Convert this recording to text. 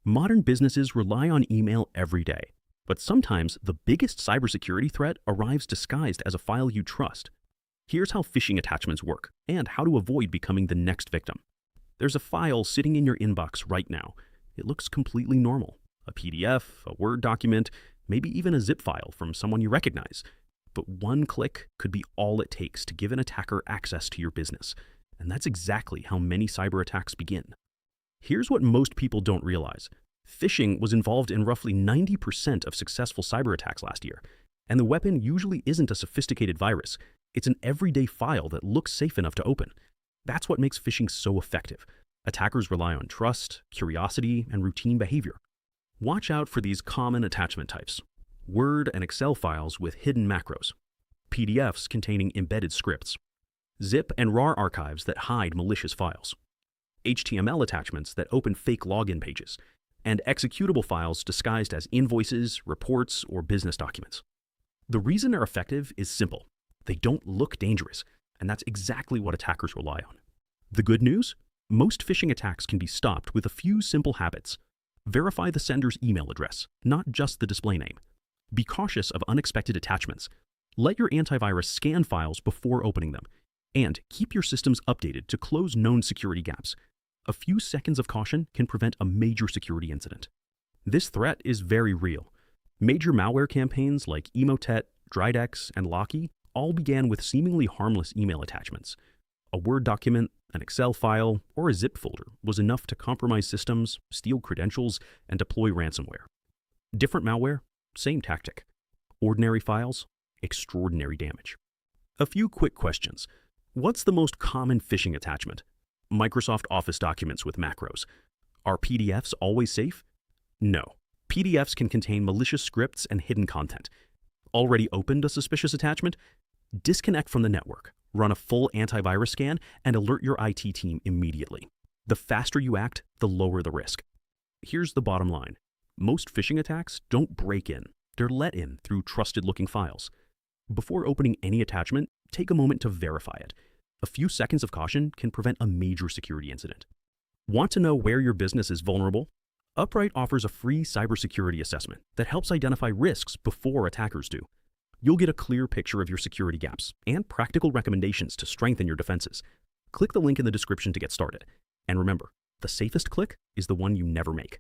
Modern businesses rely on email every day, but sometimes the biggest cybersecurity threat arrives disguised as a file you trust. Here's how phishing attachments work and how to avoid becoming the next victim. There's a file sitting in your inbox right now. It looks completely normal. A PDF, a Word document, maybe even a zip file from someone you recognize. But one click could be all it takes to give an attacker access to your business. And that's exactly how many cyber attacks begin. Here's what most people don't realize. Phishing was involved in roughly 90% of successful cyber attacks last year. And the weapon usually isn't a sophisticated virus. It's an everyday file that looks safe enough to open. That's what makes phishing so effective. Attackers rely on trust, curiosity, and routine behavior. Watch out for these common attachment types. Word and Excel files with hidden macros. PDFs containing embedded scripts. Zip and RAR archives that hide malicious files. HTML attachments that open fake login pages. And executable files disguised as invoices, reports, or business documents. The reason they're effective is simple. They don't look dangerous, and that's exactly what attackers rely on. The good news? Most phishing attacks can be stopped with a few simple habits. Verify the sender's email address, not just the display name. Be cautious of unexpected attachments. Let your antivirus scan files before opening them. And keep your systems updated to close known security gaps. A few seconds of caution can prevent a major security incident. This threat is very real. Major malware campaigns like Emotet, Dridex, and Locky all began with seemingly harmless email attachments. A Word document, an Excel file, or a zip folder was enough to compromise systems, steal credentials, and deploy ransomware. Different malware, same tactic. Ordinary files, extraordinary damage. A few quick questions. What's the most common phishing attachment? Microsoft Office documents with macros. Are PDFs always safe? No. PDFs can contain malicious scripts and hidden content. Already opened a suspicious attachment? Disconnect from the network, run a full antivirus scan, and alert your IT team immediately. The faster you act, the lower the risk. Here's the bottom line. Most phishing attacks don't break in. They're let in through trusted-looking files. Before opening any attachment, take a moment to verify it. A few seconds of caution can prevent a major security incident. Want to know where your business is vulnerable? Upright offers a free cybersecurity assessment that helps identify risks before attackers do. You'll get a clear picture of your security gaps and practical recommendations to strengthen your defenses. Click the link in the description to get started. And remember, the safest click is the one you never make.